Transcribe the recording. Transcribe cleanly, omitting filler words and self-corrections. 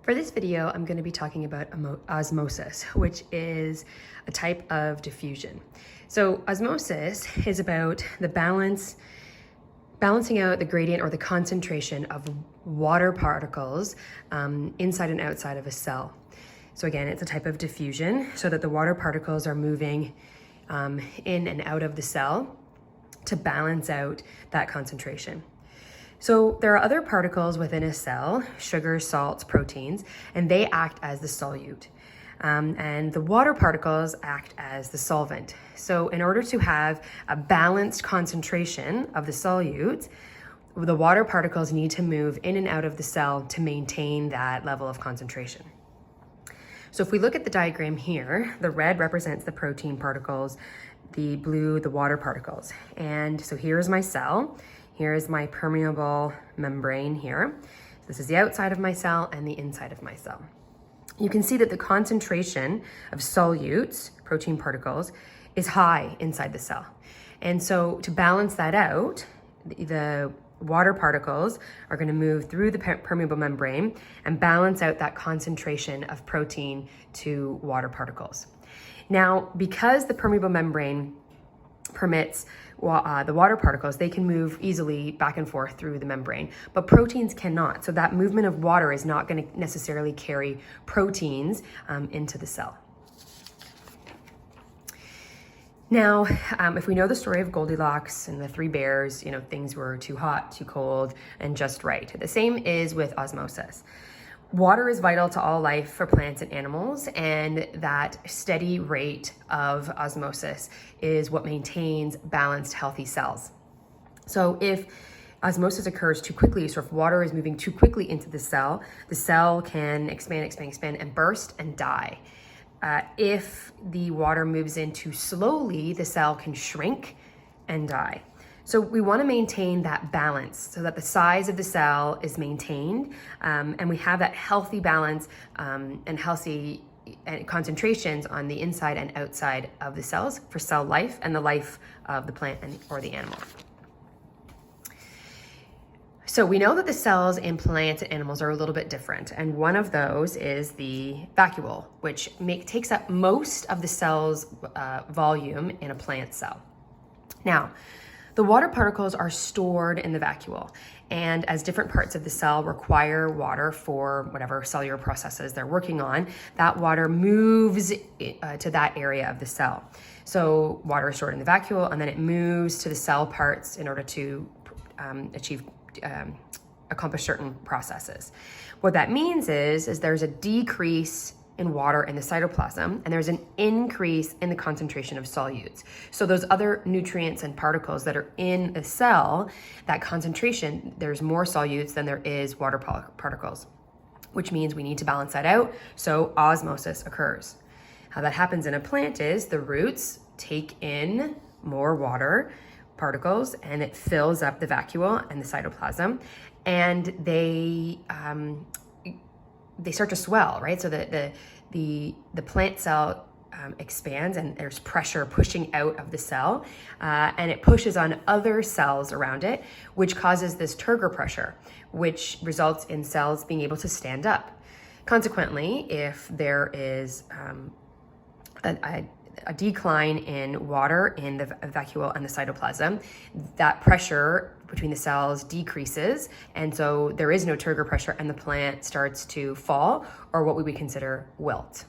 For this video, I'm going to be talking about osmosis, which is a type of diffusion. So osmosis is about the balancing out the gradient or the concentration of water particles inside and outside of a cell. So again, it's a type of diffusion so that the water particles are moving in and out of the cell to balance out that concentration. So there are other particles within a cell, sugars, salts, proteins, and they act as the solute. And the water particles act as the solvent. So in order to have a balanced concentration of the solutes, the water particles need to move in and out of the cell to maintain that level of concentration. So if we look at the diagram here, the red represents the protein particles, the blue, the water particles. And so here's my cell. Here's my permeable membrane here. This is the outside of my cell and the inside of my cell. You can see that the concentration of solutes, protein particles, is high inside the cell. And so to balance that out, the water particles are going to move through the permeable membrane and balance out that concentration of protein to water particles. Now, because the permeable membrane permits the water particles, they can move easily back and forth through the membrane, but proteins cannot. So that movement of water is not going to necessarily carry proteins into the cell. Now, if we know the story of Goldilocks and the three bears, things were too hot, too cold, and just right. The same is with osmosis. Water is vital to all life for plants and animals, and that steady rate of osmosis is what maintains balanced, healthy cells. So if osmosis occurs too quickly, so if water is moving too quickly into the cell can expand, and burst and die. If the water moves in too slowly, the cell can shrink and die. So we want to maintain that balance so that the size of the cell is maintained and we have that healthy balance and healthy concentrations on the inside and outside of the cells for cell life and the life of the plant or the animal. So we know that the cells in plants and animals are a little bit different, and one of those is the vacuole, which takes up most of the cell's volume in a plant cell. Now, the water particles are stored in the vacuole, and as different parts of the cell require water for whatever cellular processes they're working on, that water moves to that area of the cell. So water is stored in the vacuole, and then it moves to the cell parts in order to accomplish certain processes. What that means is there's a decrease in water in the cytoplasm, and there's an increase in the concentration of solutes. So those other nutrients and particles that are in a cell, that concentration, there's more solutes than there is water particles, which means we need to balance that out, so osmosis occurs. How that happens in a plant is the roots take in more water particles and it fills up the vacuole and the cytoplasm, and they start to swell, right? So the plant cell expands, and there's pressure pushing out of the cell, and it pushes on other cells around it, which causes this turgor pressure, which results in cells being able to stand up. Consequently, if there is a decline in water in the vacuole and the cytoplasm, that pressure between the cells decreases, and so there is no turgor pressure, and the plant starts to fall, or what we would consider wilt.